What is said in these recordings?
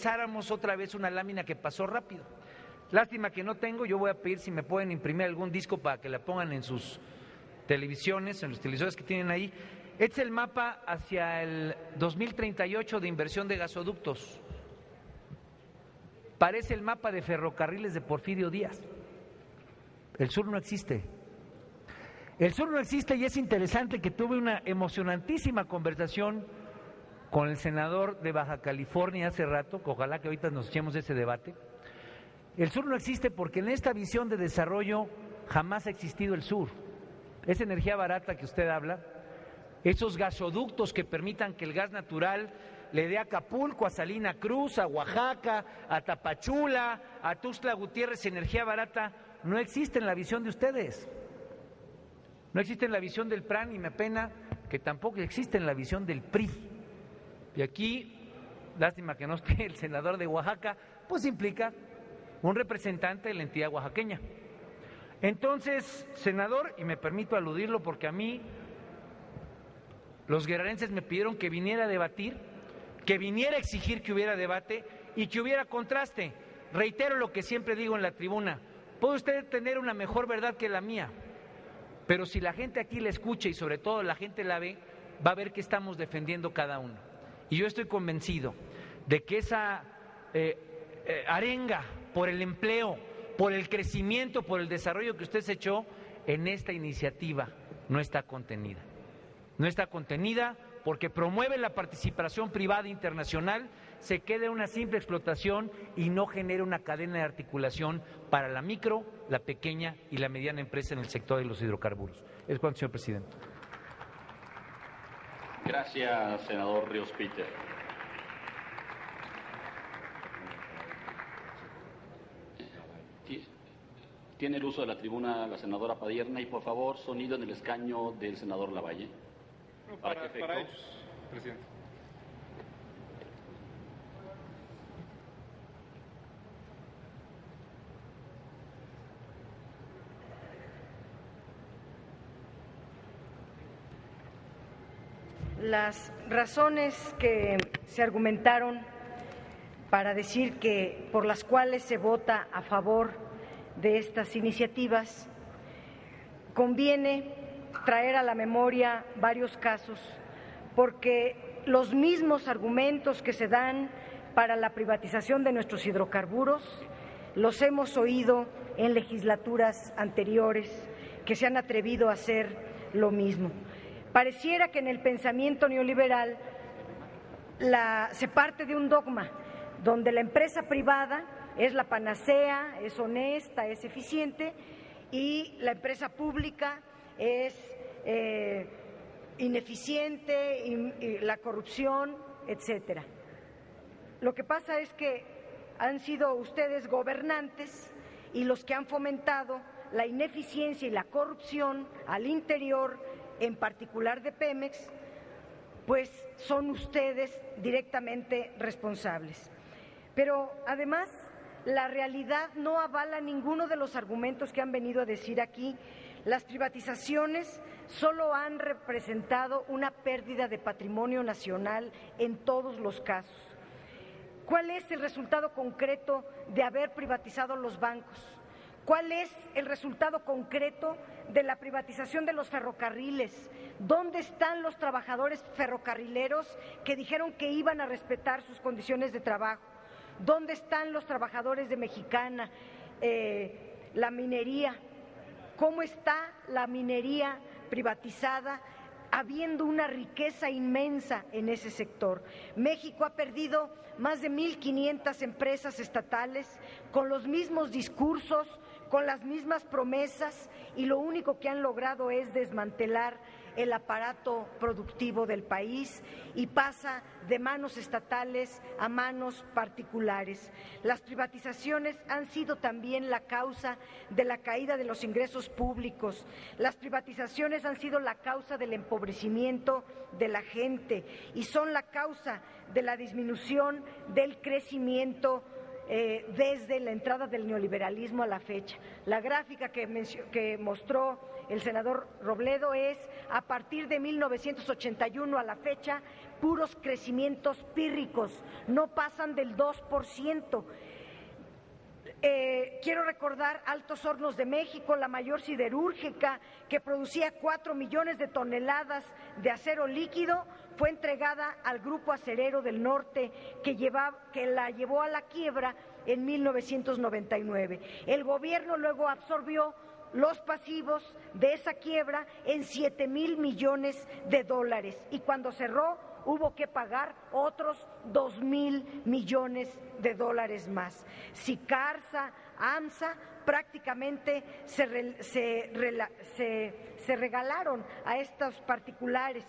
regresáramos otra vez una lámina que pasó rápido. Lástima que no tengo, yo voy a pedir si me pueden imprimir algún disco para que la pongan en sus televisiones, en los televisores que tienen ahí. Este es el mapa hacia el 2038 de inversión de gasoductos. Parece el mapa de ferrocarriles de Porfirio Díaz. El sur no existe. El sur no existe y es interesante que tuve una emocionantísima conversación con el senador de Baja California hace rato, que ojalá que ahorita nos echemos ese debate. El sur no existe porque en esta visión de desarrollo jamás ha existido el sur. Esa energía barata que usted habla, esos gasoductos que permitan que el gas natural le dé a Acapulco, a Salina Cruz, a Oaxaca, a Tapachula, a Tuxtla Gutiérrez, energía barata, no existe en la visión de ustedes. No existe en la visión del PRAN y me apena que tampoco existe en la visión del PRI. Y aquí, lástima que no esté el senador de Oaxaca, pues implica un representante de la entidad oaxaqueña. Entonces, senador, y me permito aludirlo porque a mí los guerrerenses me pidieron que viniera a debatir, que viniera a exigir que hubiera debate y que hubiera contraste. Reitero lo que siempre digo en la tribuna, puede usted tener una mejor verdad que la mía, pero si la gente aquí la escucha y sobre todo la gente la ve, va a ver que estamos defendiendo cada uno. Y yo estoy convencido de que esa arenga por el empleo, por el crecimiento, por el desarrollo que usted se echó en esta iniciativa no está contenida. No está contenida porque promueve la participación privada internacional, se queda en una simple explotación y no genera una cadena de articulación para la micro, la pequeña y la mediana empresa en el sector de los hidrocarburos. Es cuanto, señor presidente. Gracias, senador Ríos Peter. Tiene el uso de la tribuna la senadora Padierna y, por favor, sonido en el escaño del senador Lavalle. Para ellos, presidente. Las razones que se argumentaron para decir que por las cuales se vota a favor de estas iniciativas, conviene traer a la memoria varios casos, porque los mismos argumentos que se dan para la privatización de nuestros hidrocarburos los hemos oído en legislaturas anteriores que se han atrevido a hacer lo mismo. Pareciera que en el pensamiento neoliberal se parte de un dogma donde la empresa privada es la panacea, es honesta, es eficiente, y la empresa pública es ineficiente, y la corrupción, etcétera. Lo que pasa es que han sido ustedes gobernantes y los que han fomentado la ineficiencia y la corrupción al interior, en particular de Pemex, pues son ustedes directamente responsables. Pero además, la realidad no avala ninguno de los argumentos que han venido a decir aquí. Las privatizaciones solo han representado una pérdida de patrimonio nacional en todos los casos. ¿Cuál es el resultado concreto de haber privatizado los bancos? ¿Cuál es el resultado concreto de la privatización de los ferrocarriles? ¿Dónde están los trabajadores ferrocarrileros que dijeron que iban a respetar sus condiciones de trabajo? ¿Dónde están los trabajadores de Mexicana, la minería? ¿Cómo está la minería privatizada, habiendo una riqueza inmensa en ese sector? México ha perdido más de 1.500 empresas estatales con los mismos discursos, con las mismas promesas, y lo único que han logrado es desmantelar el aparato productivo del país y pasa de manos estatales a manos particulares. Las privatizaciones han sido también la causa de la caída de los ingresos públicos. Las privatizaciones han sido la causa del empobrecimiento de la gente y son la causa de la disminución del crecimiento desde la entrada del neoliberalismo a la fecha. La gráfica que mostró el senador Robledo es a partir de 1981 a la fecha puros crecimientos pírricos, no pasan del 2%. Quiero recordar Altos Hornos de México, la mayor siderúrgica, que producía 4 millones de toneladas de acero líquido, fue entregada al Grupo Acerero del Norte, que la llevó a la quiebra en 1999. El gobierno luego absorbió los pasivos de esa quiebra en 7,000 millones de dólares, y cuando cerró hubo que pagar otros 2,000 millones de dólares más. Sicarsa, AMSA prácticamente se regalaron a estos particulares.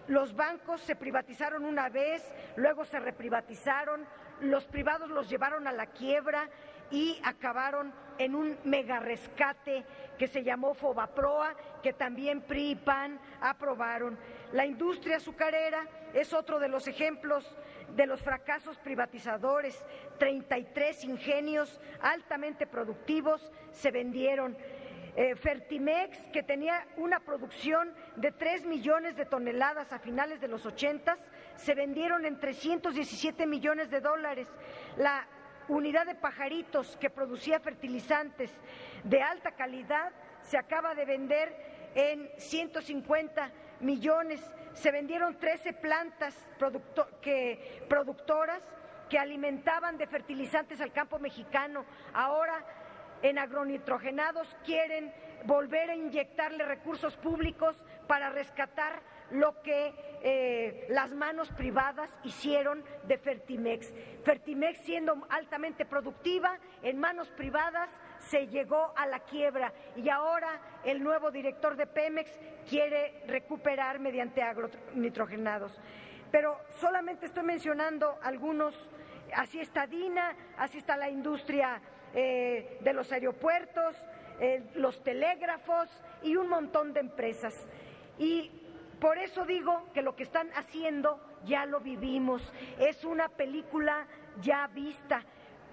Los bancos se privatizaron una vez, luego se reprivatizaron, los privados los llevaron a la quiebra y acabaron en un mega rescate que se llamó Fobaproa, que también PRI y PAN aprobaron. La industria azucarera es otro de los ejemplos de los fracasos privatizadores. 33 ingenios altamente productivos se vendieron. Fertimex, que tenía una producción de 3 millones de toneladas a finales de los 80, se vendieron en 317 millones de dólares. La unidad de Pajaritos, que producía fertilizantes de alta calidad, se acaba de vender en 150 millones. Se vendieron 13 plantas productoras que alimentaban de fertilizantes al campo mexicano. Ahora, en agronitrogenados, quieren volver a inyectarle recursos públicos para rescatar lo que las manos privadas hicieron de Fertimex. Fertimex, siendo altamente productiva, en manos privadas se llegó a la quiebra, y ahora el nuevo director de Pemex quiere recuperar mediante agronitrogenados. Pero solamente estoy mencionando algunos. Así está DINA, así está la industria de los aeropuertos, los telégrafos y un montón de empresas. Y por eso digo que lo que están haciendo ya lo vivimos, es una película ya vista.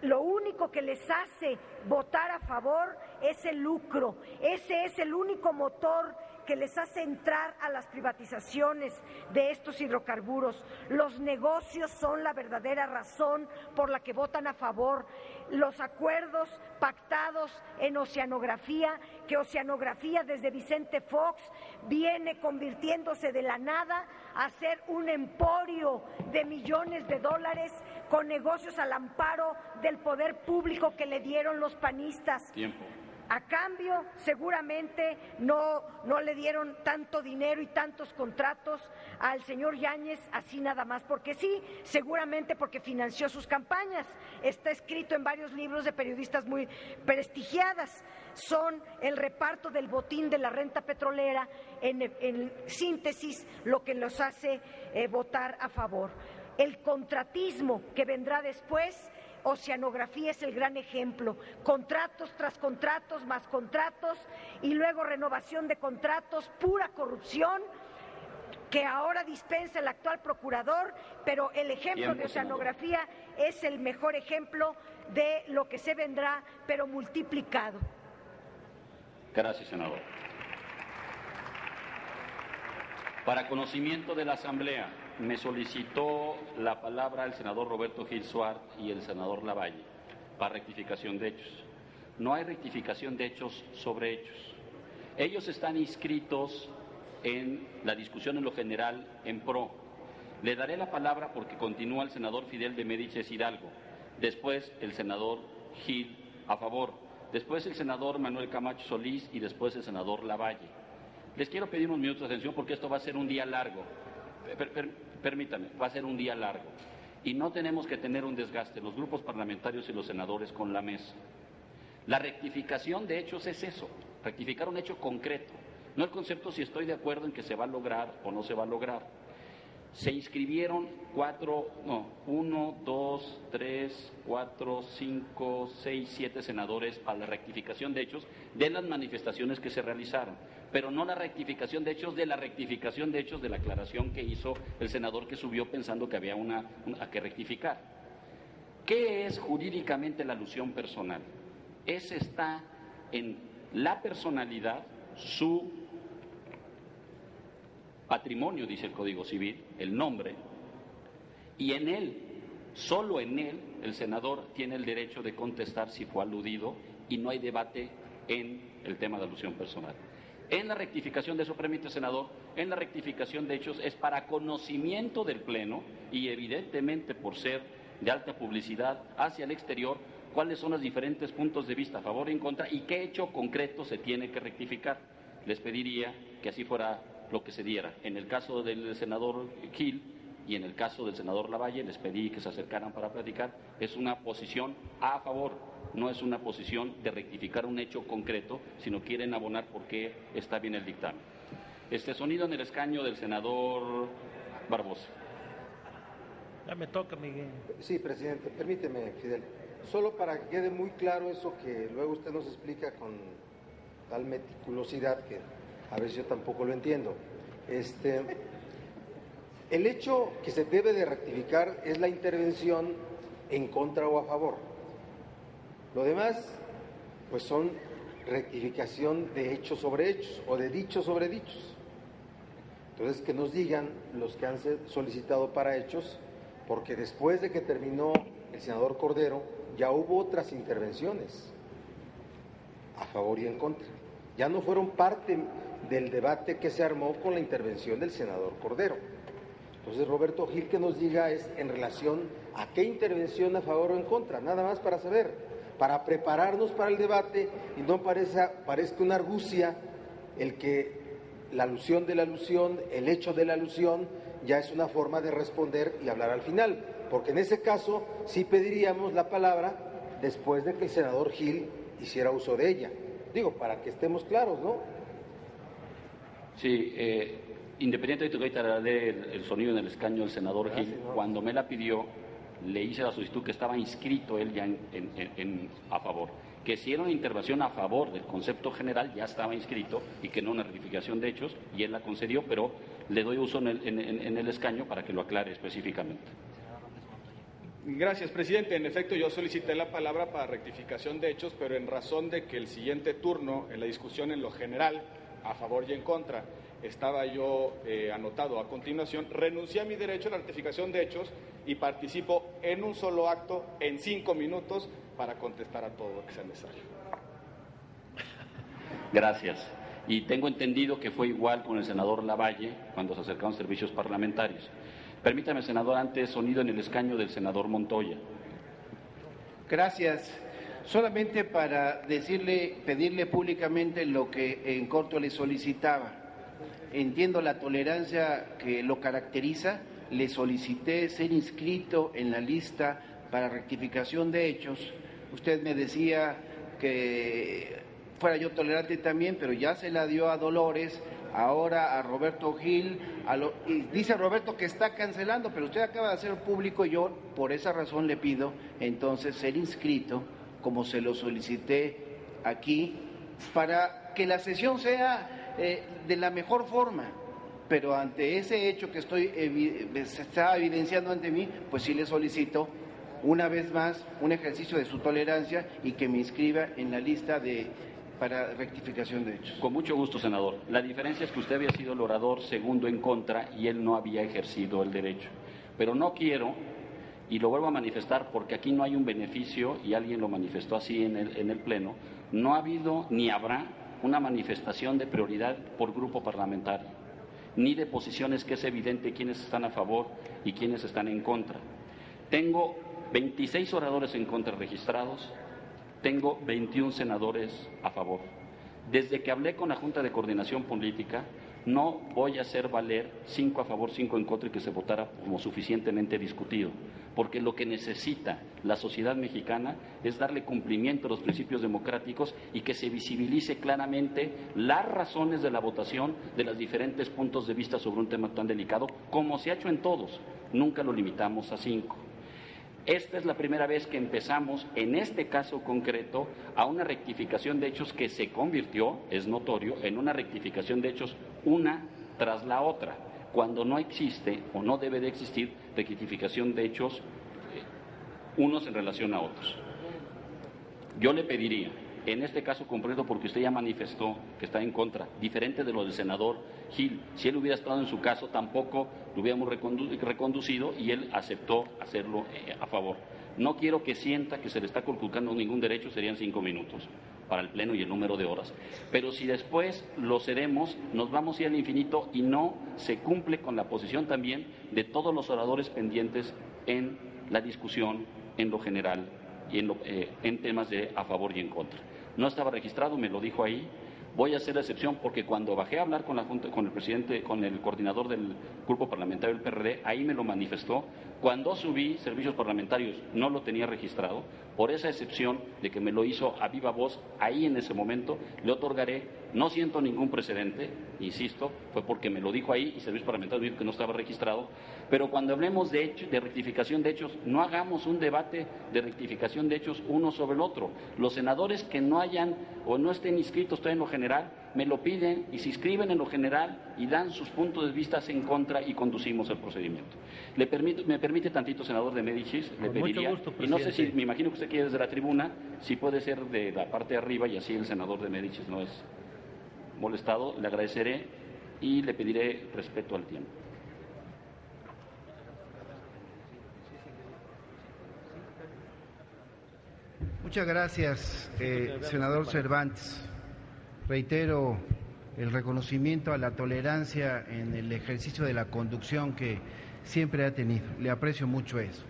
Lo único que les hace votar a favor es el lucro. Ese es el único motor que les hace entrar a las privatizaciones de estos hidrocarburos. Los negocios son la verdadera razón por la que votan a favor. Los acuerdos pactados en Oceanografía, que Oceanografía desde Vicente Fox viene convirtiéndose de la nada a ser un emporio de millones de dólares con negocios al amparo del poder público que le dieron los panistas. Tiempo. A cambio, seguramente no le dieron tanto dinero y tantos contratos al señor Yáñez así nada más, porque sí, seguramente porque financió sus campañas. Está escrito en varios libros de periodistas muy prestigiadas. Son el reparto del botín de la renta petrolera, en síntesis, lo que los hace votar a favor. El contratismo que vendrá después, Oceanografía es el gran ejemplo. Contratos tras contratos, más contratos, y luego renovación de contratos, pura corrupción, que ahora dispensa el actual procurador, pero el ejemplo de Oceanografía es el mejor ejemplo de lo que se vendrá, pero multiplicado. Gracias, senador. Para conocimiento de la Asamblea, me solicitó la palabra el senador Roberto Gil Suárez y el senador Lavalle para rectificación de hechos. No hay rectificación de hechos sobre hechos. Ellos están inscritos en la discusión en lo general en pro. Le daré la palabra porque continúa el senador Fidel de Médicis Hidalgo, después el senador Gil a favor, después el senador Manuel Camacho Solís y después el senador Lavalle. Les quiero pedir unos minutos de atención porque esto va a ser un día largo. Permítame, va a ser un día largo y no tenemos que tener un desgaste, los grupos parlamentarios y los senadores con la mesa. La rectificación de hechos es eso, rectificar un hecho concreto, no el concepto si estoy de acuerdo en que se va a lograr o no se va a lograr. Se inscribieron 1, 2, 3, 4, 5, 6, 7 senadores a la rectificación de hechos de las manifestaciones que se realizaron, pero no la rectificación de hechos de la rectificación de hechos de la aclaración que hizo el senador que subió pensando que había una que rectificar. ¿Qué es jurídicamente la alusión personal? Ese está en la personalidad, su patrimonio, dice el Código Civil, el nombre, y en él, solo en él, el senador tiene el derecho de contestar si fue aludido y no hay debate en el tema de alusión personal. En la rectificación de eso, permite, senador, en la rectificación de hechos es para conocimiento del Pleno y evidentemente por ser de alta publicidad hacia el exterior, cuáles son los diferentes puntos de vista a favor y en contra y qué hecho concreto se tiene que rectificar. Les pediría que así fuera lo que se diera. En el caso del senador Gil y en el caso del senador Lavalle, les pedí que se acercaran para platicar. Es una posición a favor, no es una posición de rectificar un hecho concreto, sino quieren abonar por qué está bien el dictamen. Sonido en el escaño del senador Barbosa. Ya me toca, Miguel. Sí, presidente, permíteme, Fidel. Solo para que quede muy claro eso que luego usted nos explica con tal meticulosidad que a veces yo tampoco lo entiendo. El hecho que se debe de rectificar es la intervención en contra o a favor. Lo demás, pues son rectificación de hechos sobre hechos o de dichos sobre dichos. Entonces, que nos digan los que han solicitado para hechos, porque después de que terminó el senador Cordero, ya hubo otras intervenciones a favor y en contra. Ya no fueron parte del debate que se armó con la intervención del senador Cordero. Entonces, Roberto Gil, que nos diga es en relación a qué intervención a favor o en contra, nada más para saber, para prepararnos para el debate y no parezca una argucia el que la alusión de la alusión, el hecho de la alusión, ya es una forma de responder y hablar al final, porque en ese caso sí pediríamos la palabra después de que el senador Gil hiciera uso de ella. Digo, para que estemos claros, ¿no? Sí, independientemente de que ahorita le dé el sonido en el escaño del senador Gil, cuando me la pidió, le hice la solicitud que estaba inscrito él ya a favor, que si era una intervención a favor del concepto general ya estaba inscrito y que no una rectificación de hechos, y él la concedió, pero le doy uso en el escaño para que lo aclare específicamente. Gracias, presidente. En efecto, yo solicité la palabra para rectificación de hechos, pero en razón de que el siguiente turno, en la discusión en lo general, a favor y en contra, estaba yo anotado a continuación, renuncié a mi derecho a la rectificación de hechos y participo en un solo acto, en 5 minutos, para contestar a todo lo que sea necesario. Gracias. Y tengo entendido que fue igual con el senador Lavalle cuando se acercaron servicios parlamentarios. Permítame, senador, antes sonido en el escaño del senador Montoya. Gracias. Solamente para pedirle públicamente lo que en corto le solicitaba. Entiendo la tolerancia que lo caracteriza. Le solicité ser inscrito en la lista para rectificación de hechos. Usted me decía que fuera yo tolerante también, pero ya se la dio a Dolores, ahora a Roberto Gil, y dice Roberto que está cancelando, pero usted acaba de hacer público, yo por esa razón le pido entonces ser inscrito, como se lo solicité aquí, para que la sesión sea de la mejor forma, pero ante ese hecho que se está evidenciando ante mí, pues sí le solicito una vez más un ejercicio de su tolerancia y que me inscriba en la lista para rectificación de hechos. Con mucho gusto, senador. La diferencia es que usted había sido el orador segundo en contra y él no había ejercido el derecho. Pero no quiero, y lo vuelvo a manifestar porque aquí no hay un beneficio, y alguien lo manifestó así en el Pleno, no ha habido ni habrá una manifestación de prioridad por grupo parlamentario, ni de posiciones que es evidente quiénes están a favor y quiénes están en contra. Tengo 26 oradores en contra registrados, tengo 21 senadores a favor. Desde que hablé con la Junta de Coordinación Política, no voy a hacer valer 5 a favor, 5 en contra y que se votara como suficientemente discutido, porque lo que necesita la sociedad mexicana es darle cumplimiento a los principios democráticos y que se visibilice claramente las razones de la votación de los diferentes puntos de vista sobre un tema tan delicado, como se ha hecho en todos. Nunca lo limitamos a 5. Esta es la primera vez que empezamos, en este caso concreto, a una rectificación de hechos que se convirtió, es notorio, en una rectificación de hechos una tras la otra, cuando no existe o no debe de existir rectificación de hechos unos en relación a otros. Yo le pediría en este caso concreto, porque usted ya manifestó que está en contra, diferente de lo del senador Gil. Si él hubiera estado en su caso, tampoco lo hubiéramos reconducido y él aceptó hacerlo a favor. No quiero que sienta que se le está conculcando ningún derecho, serían 5 minutos para el Pleno y el número de horas. Pero si después lo cedemos, nos vamos a ir al infinito y no se cumple con la posición también de todos los oradores pendientes en la discusión, en lo general y en temas de a favor y en contra. No estaba registrado, me lo dijo ahí. Voy a hacer la excepción porque cuando bajé a hablar con la Junta, con el presidente, con el coordinador del grupo parlamentario del PRD, ahí me lo manifestó. Cuando subí servicios parlamentarios no lo tenía registrado. Por esa excepción de que me lo hizo a viva voz, ahí en ese momento le otorgaré. No siento ningún precedente, insisto, fue porque me lo dijo ahí y servicios parlamentarios dijo que no estaba registrado. Pero cuando hablemos de rectificación de hechos, no hagamos un debate de rectificación de hechos uno sobre el otro. Los senadores que no hayan o no estén inscritos todavía en lo general, me lo piden y se inscriben en lo general y dan sus puntos de vista en contra y conducimos el procedimiento. Me permite tantito, senador de Médicis, le pediría, mucho gusto, y no sé si, me imagino que usted quiere desde la tribuna, si puede ser de la parte de arriba y así el senador de Médicis no es molestado, le agradeceré y le pediré respeto al tiempo. Muchas gracias, senador Cervantes. Reitero el reconocimiento a la tolerancia en el ejercicio de la conducción que siempre ha tenido. Le aprecio mucho eso.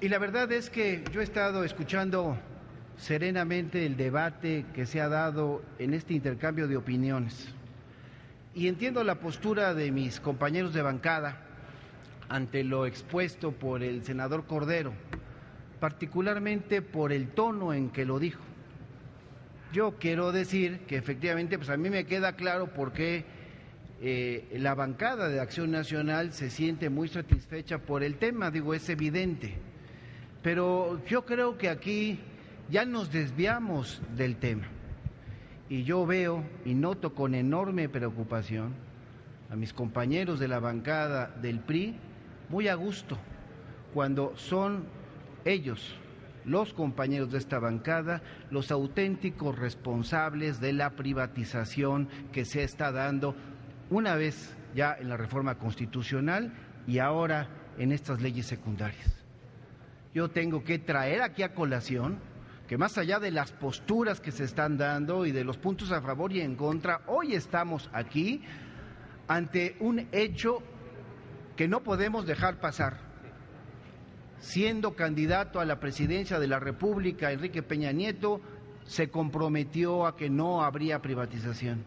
Y la verdad es que yo he estado escuchando serenamente el debate que se ha dado en este intercambio de opiniones. Y entiendo la postura de mis compañeros de bancada ante lo expuesto por el senador Cordero, particularmente por el tono en que lo dijo. Yo quiero decir que efectivamente, pues a mí me queda claro por qué la bancada de Acción Nacional se siente muy satisfecha por el tema, digo, es evidente. Pero yo creo que aquí ya nos desviamos del tema. Y yo veo y noto con enorme preocupación a mis compañeros de la bancada del PRI muy a gusto cuando son ellos, los compañeros de esta bancada, los auténticos responsables de la privatización que se está dando una vez ya en la reforma constitucional y ahora en estas leyes secundarias. Yo tengo que traer aquí a colación que más allá de las posturas que se están dando y de los puntos a favor y en contra, hoy estamos aquí ante un hecho que no podemos dejar pasar. Siendo candidato a la presidencia de la República, Enrique Peña Nieto se comprometió a que no habría privatización.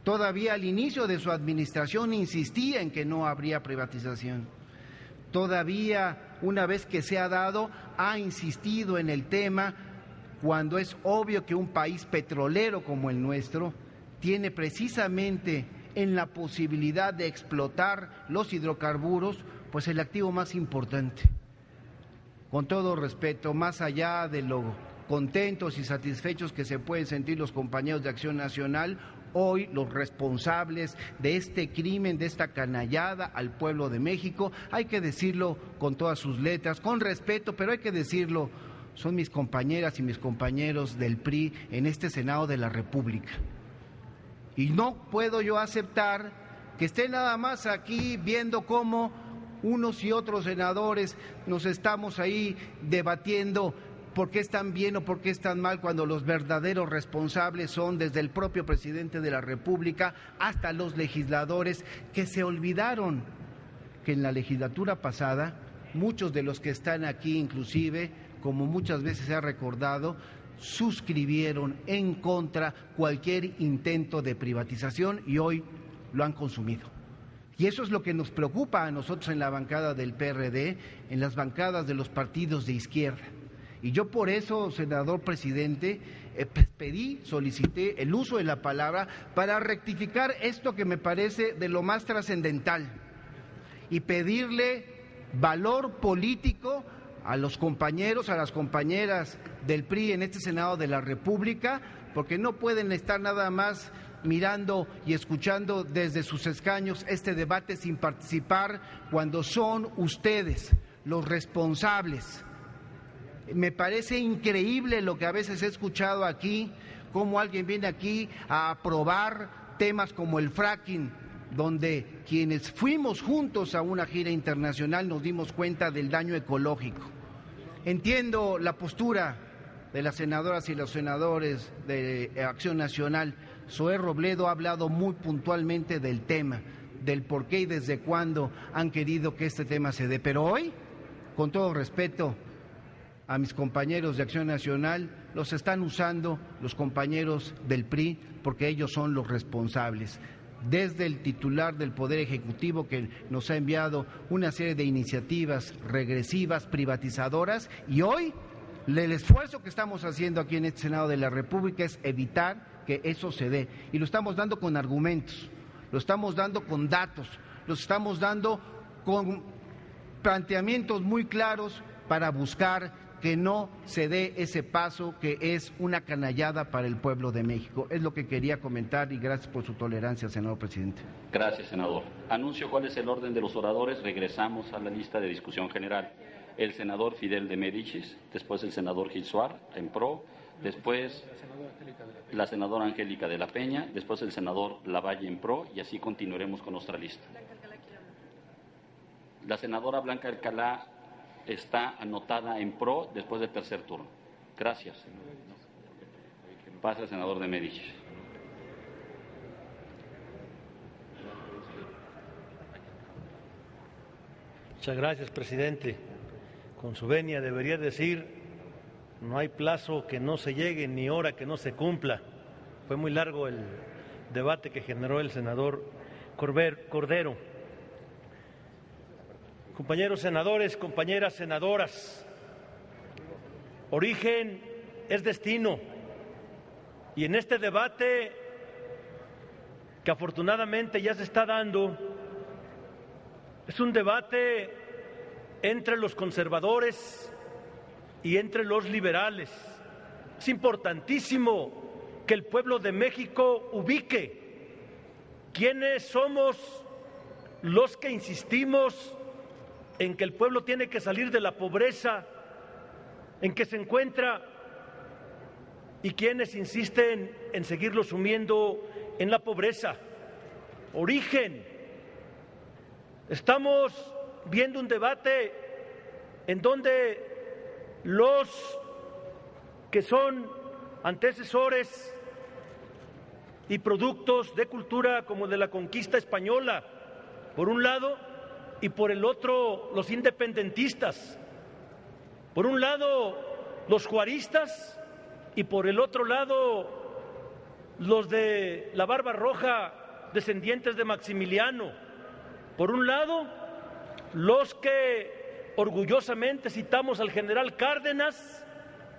Todavía al inicio de su administración insistía en que no habría privatización. Todavía, una vez que se ha dado, ha insistido en el tema cuando es obvio que un país petrolero como el nuestro tiene precisamente en la posibilidad de explotar los hidrocarburos, pues el activo más importante. Con todo respeto, más allá de lo contentos y satisfechos que se pueden sentir los compañeros de Acción Nacional, hoy los responsables de este crimen, de esta canallada al pueblo de México, hay que decirlo con todas sus letras, con respeto, pero hay que decirlo, son mis compañeras y mis compañeros del PRI en este Senado de la República. Y no puedo yo aceptar que esté nada más aquí viendo cómo unos y otros senadores nos estamos ahí debatiendo por qué están bien o por qué están mal, cuando los verdaderos responsables son desde el propio presidente de la República hasta los legisladores que se olvidaron que en la legislatura pasada muchos de los que están aquí, inclusive, como muchas veces se ha recordado, suscribieron en contra cualquier intento de privatización y hoy lo han consumido. Y eso es lo que nos preocupa a nosotros en la bancada del PRD, en las bancadas de los partidos de izquierda. Y yo por eso, senador presidente, solicité el uso de la palabra para rectificar esto que me parece de lo más trascendental y pedirle valor político a los compañeros, a las compañeras del PRI en este Senado de la República, porque no pueden estar nada más mirando y escuchando desde sus escaños este debate sin participar, cuando son ustedes los responsables Me parece increíble lo que a veces he escuchado aquí, cómo alguien viene aquí a aprobar temas como el fracking, donde quienes fuimos juntos a una gira internacional nos dimos cuenta del daño ecológico. Entiendo la postura de las senadoras y los senadores de Acción Nacional. Zoé Robledo ha hablado muy puntualmente del tema, del por qué y desde cuándo han querido que este tema se dé. Pero hoy, con todo respeto a mis compañeros de Acción Nacional, los están usando los compañeros del PRI porque ellos son los responsables. Desde el titular del Poder Ejecutivo, que nos ha enviado una serie de iniciativas regresivas, privatizadoras, y hoy el esfuerzo que estamos haciendo aquí en este Senado de la República es evitar que eso se dé. Y lo estamos dando con argumentos, lo estamos dando con datos, lo estamos dando con planteamientos muy claros para buscar que no se dé ese paso que es una canallada para el pueblo de México. Es lo que quería comentar y gracias por su tolerancia, senador presidente. Gracias, senador. Anuncio cuál es el orden de los oradores. Regresamos a la lista de discusión general. El senador Fidel de Médicis, después el senador Gil Suárez, en pro, después la senadora Angélica de la Peña, después el senador Lavalle en pro, y así continuaremos con nuestra lista. La senadora Blanca Alcalá está anotada en pro después del tercer turno. Gracias. Pasa el senador de Médicis. Muchas gracias, presidente. Con su venia debería decir: no hay plazo que no se llegue ni hora que no se cumpla. Fue muy largo el debate que generó el senador Cordero. Compañeros senadores, compañeras senadoras, origen es destino, y en este debate que afortunadamente ya se está dando, es un debate entre los conservadores y entre los liberales. Es importantísimo que el pueblo de México ubique quiénes somos los que insistimos en que el pueblo tiene que salir de la pobreza en que se encuentra y quienes insisten en seguirlo sumiendo en la pobreza. Origen. Estamos viendo un debate en donde los que son antecesores y productos de cultura como de la conquista española, por un lado, y por el otro los independentistas, por un lado los juaristas y por el otro lado los de la barba roja descendientes de Maximiliano, por un lado los que orgullosamente citamos al general Cárdenas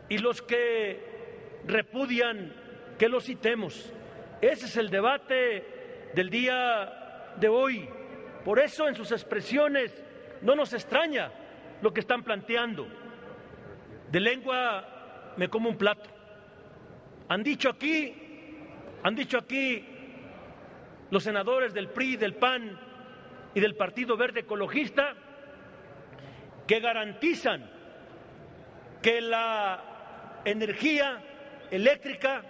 y los que repudian que lo citemos. Ese es el debate del día de hoy. Por eso en sus expresiones no nos extraña lo que están planteando. De lengua me como un plato. Han dicho aquí los senadores del PRI, del PAN y del Partido Verde Ecologista que garantizan que la energía eléctrica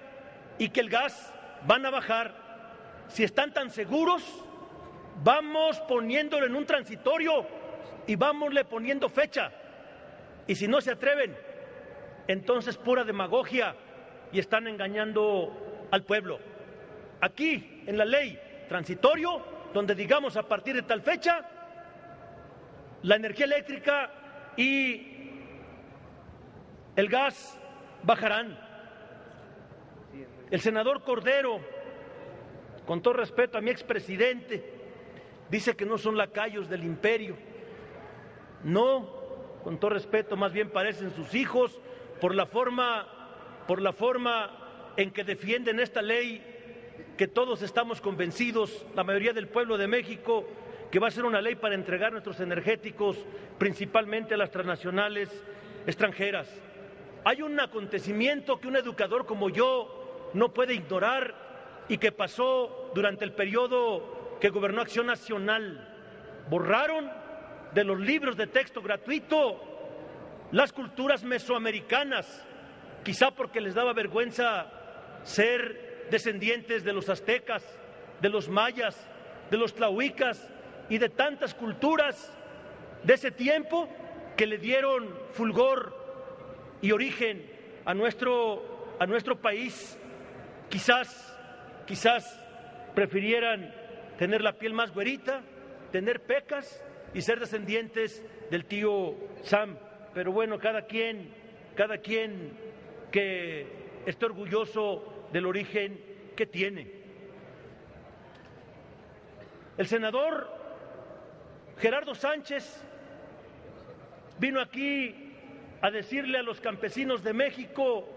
y que el gas van a bajar. Si están tan seguros, vamos poniéndolo en un transitorio y vámosle poniendo fecha. Y si no se atreven, entonces pura demagogia y están engañando al pueblo. Aquí, en la ley, transitorio, donde digamos a partir de tal fecha, la energía eléctrica y el gas bajarán. El senador Cordero, con todo respeto a mi expresidente, dice que no son lacayos del imperio. No, con todo respeto, más bien parecen sus hijos por la forma en que defienden esta ley, que todos estamos convencidos, la mayoría del pueblo de México, que va a ser una ley para entregar nuestros energéticos principalmente a las transnacionales extranjeras. Hay un acontecimiento que un educador como yo no puede ignorar y que pasó durante el periodo que gobernó Acción Nacional. Borraron de los libros de texto gratuito las culturas mesoamericanas, quizá porque les daba vergüenza ser descendientes de los aztecas, de los mayas, de los tlahuicas y de tantas culturas de ese tiempo que le dieron fulgor y origen a nuestro país. Quizás prefirieran tener la piel más güerita, tener pecas y ser descendientes del tío Sam. Pero bueno, cada quien que esté orgulloso del origen que tiene. El senador Gerardo Sánchez vino aquí a decirle a los campesinos de México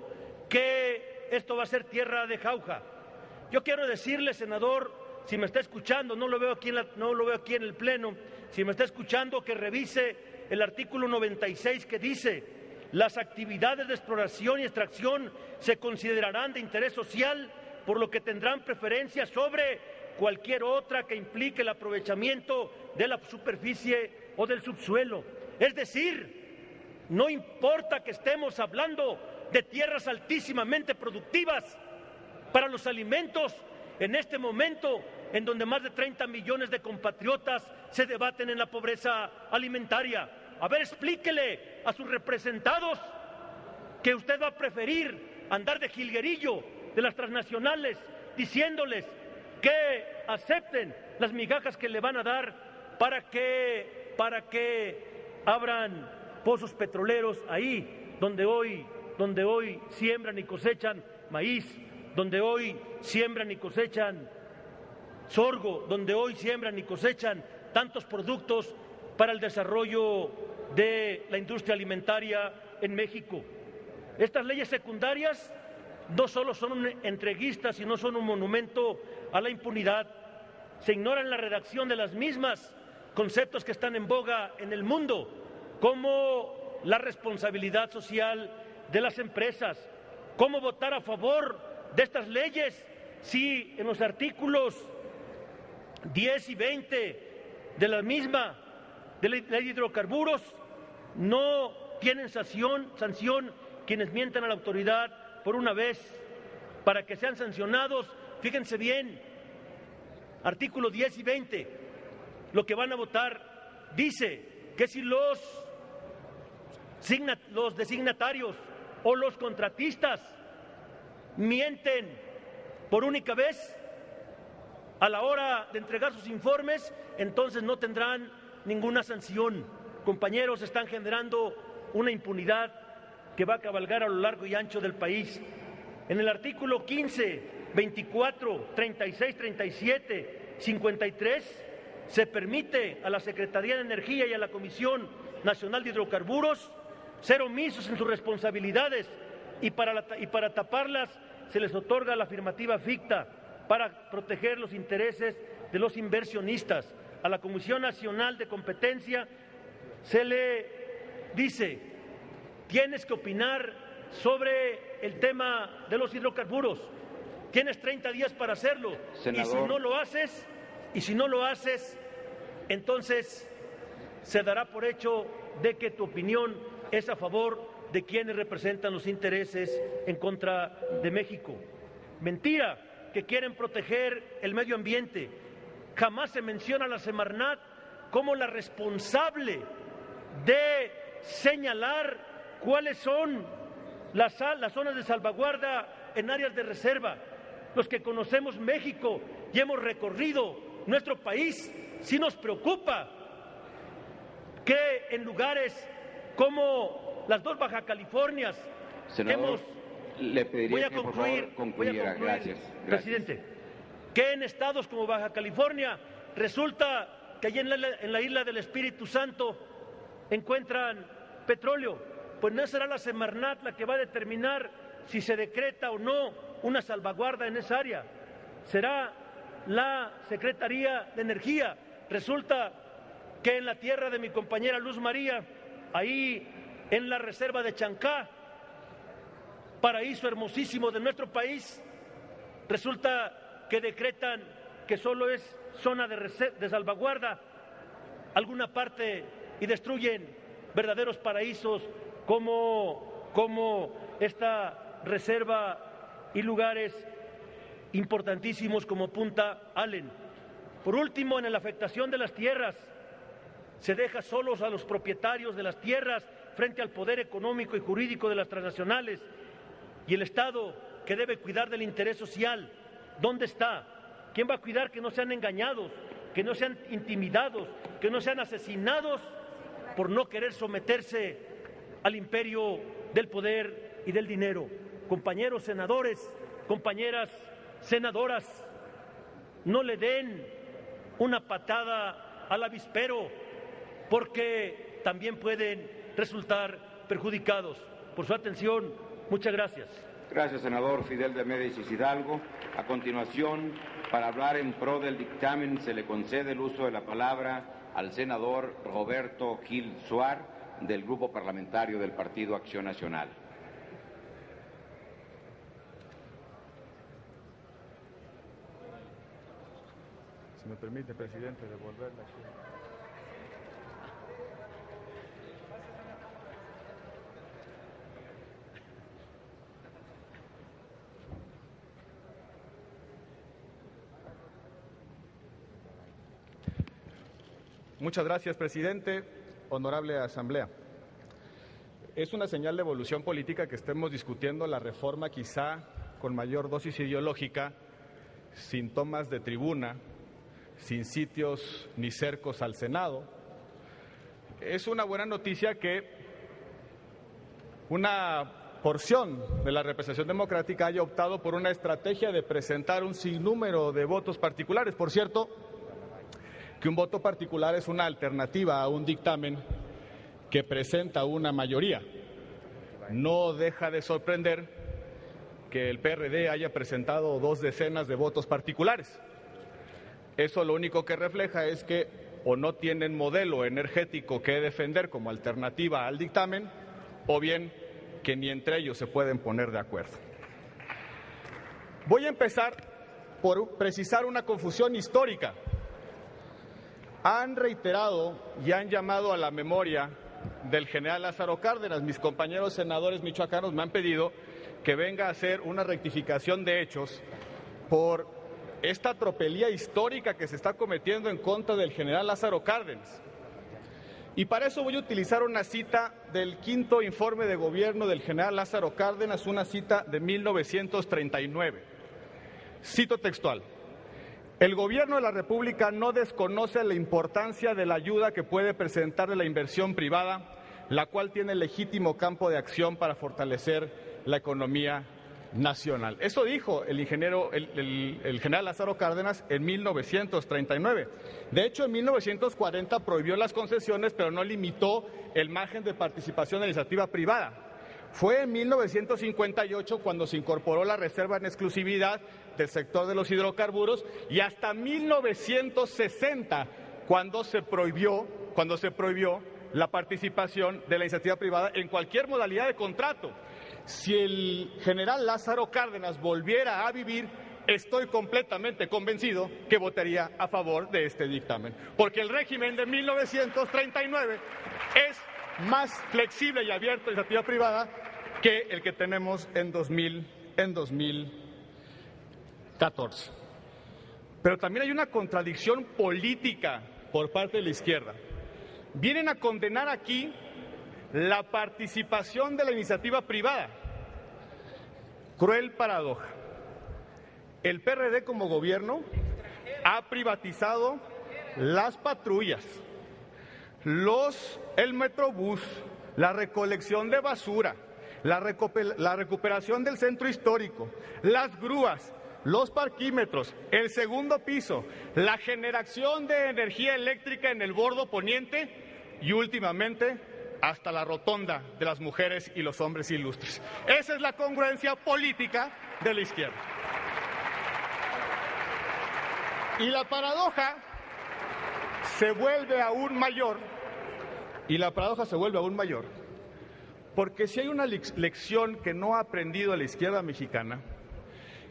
que esto va a ser tierra de jauja. Yo quiero decirle, senador, si me está escuchando, no lo veo aquí en el Pleno, si me está escuchando, que revise el artículo 96 que dice: las actividades de exploración y extracción se considerarán de interés social, por lo que tendrán preferencia sobre cualquier otra que implique el aprovechamiento de la superficie o del subsuelo. Es decir, no importa que estemos hablando de tierras altísimamente productivas para los alimentos, en este momento en donde más de 30 millones de compatriotas se debaten en la pobreza alimentaria. A ver, explíquele a sus representados que usted va a preferir andar de jilguerillo de las transnacionales diciéndoles que acepten las migajas que le van a dar para que abran pozos petroleros ahí donde hoy siembran y cosechan maíz, donde hoy siembran y cosechan sorgo, donde hoy siembran y cosechan tantos productos para el desarrollo de la industria alimentaria en México. Estas leyes secundarias no solo son entreguistas, sino son un monumento a la impunidad. Se ignora en la redacción de las mismas conceptos que están en boga en el mundo, como la responsabilidad social de las empresas. ¿Cómo votar a favor de estas leyes si en los artículos 10 y 20 de la misma de la ley de hidrocarburos no tienen sanción quienes mientan a la autoridad por una vez para que sean sancionados? Fíjense bien, artículos 10 y 20, lo que van a votar dice que si los designatarios o los contratistas mienten por única vez a la hora de entregar sus informes, entonces no tendrán ninguna sanción. Compañeros, están generando una impunidad que va a cabalgar a lo largo y ancho del país. En el artículo 15, 24, 36, 37, 53, se permite a la Secretaría de Energía y a la Comisión Nacional de Hidrocarburos ser omisos en sus responsabilidades y para taparlas se les otorga la afirmativa ficta para proteger los intereses de los inversionistas. A la Comisión Nacional de Competencia se le dice: tienes que opinar sobre el tema de los hidrocarburos, tienes 30 días para hacerlo. Senador. Y si no lo haces, entonces se dará por hecho de que tu opinión es a favor de quienes representan los intereses en contra de México. Mentira que quieren proteger el medio ambiente. Jamás se menciona a la Semarnat como la responsable de señalar cuáles son las zonas de salvaguarda en áreas de reserva. Los que conocemos México y hemos recorrido nuestro país, sí nos preocupa que en lugares como las dos Baja Californias, senador, le pediría que por favor concluyera. Gracias. Presidente, que en estados como Baja California resulta que allí en la isla del Espíritu Santo encuentran petróleo. Pues no será la Semarnat la que va a determinar si se decreta o no una salvaguarda en esa área, será la Secretaría de Energía. Resulta que en la tierra de mi compañera Luz María, ahí en la reserva de Chancá, paraíso hermosísimo de nuestro país, resulta que decretan que solo es zona de salvaguarda alguna parte y destruyen verdaderos paraísos como esta reserva y lugares importantísimos como Punta Allen. Por último, en la afectación de las tierras, se deja solos a los propietarios de las tierras frente al poder económico y jurídico de las transnacionales, y el Estado, que debe cuidar del interés social, ¿dónde está? ¿Quién va a cuidar que no sean engañados, que no sean intimidados, que no sean asesinados por no querer someterse al imperio del poder y del dinero? Compañeros senadores, compañeras senadoras, no le den una patada al avispero, porque también pueden resultar perjudicados. Por su atención, muchas gracias. Gracias, senador Fidel de Médicis Hidalgo. A continuación, para hablar en pro del dictamen, se le concede el uso de la palabra al senador Roberto Gil Suar, del Grupo Parlamentario del Partido Acción Nacional. Si me permite, presidente, devolverla aquí. Muchas gracias, presidente. Honorable Asamblea. Es una señal de evolución política que estemos discutiendo la reforma quizá con mayor dosis ideológica, sin tomas de tribuna, sin sitios ni cercos al Senado. Es una buena noticia que una porción de la representación democrática haya optado por una estrategia de presentar un sinnúmero de votos particulares. Por cierto, que un voto particular es una alternativa a un dictamen que presenta una mayoría. No deja de sorprender que el PRD haya presentado 2 decenas de votos particulares. Eso lo único que refleja es que o no tienen modelo energético que defender como alternativa al dictamen, o bien que ni entre ellos se pueden poner de acuerdo. Voy a empezar por precisar una confusión histórica. Han reiterado y han llamado a la memoria del general Lázaro Cárdenas. Mis compañeros senadores michoacanos me han pedido que venga a hacer una rectificación de hechos por esta tropelía histórica que se está cometiendo en contra del general Lázaro Cárdenas. Y para eso voy a utilizar una cita del 5º informe de gobierno del general Lázaro Cárdenas, una cita de 1939. Cito textual. El gobierno de la República no desconoce la importancia de la ayuda que puede presentar de la inversión privada, la cual tiene legítimo campo de acción para fortalecer la economía nacional. Eso dijo el general Lázaro Cárdenas en 1939. De hecho, en 1940 prohibió las concesiones, pero no limitó el margen de participación de la iniciativa privada. Fue en 1958 cuando se incorporó la reserva en exclusividad del sector de los hidrocarburos, y hasta 1960 cuando se prohibió la participación de la iniciativa privada en cualquier modalidad de contrato. Si el general Lázaro Cárdenas volviera a vivir, estoy completamente convencido que votaría a favor de este dictamen, porque el régimen de 1939 es más flexible y abierto a la iniciativa privada que el que tenemos en 2014. Pero también hay una contradicción política por parte de la izquierda. Vienen a condenar aquí la participación de la iniciativa privada. Cruel paradoja. El PRD como gobierno ha privatizado las patrullas, el metrobús, la recolección de basura, la recuperación del centro histórico, las grúas, los parquímetros, el segundo piso, la generación de energía eléctrica en el bordo poniente y últimamente hasta la rotonda de las mujeres y los hombres ilustres. Esa es la congruencia política de la izquierda. Y la paradoja se vuelve aún mayor, porque si hay una lección que no ha aprendido la izquierda mexicana,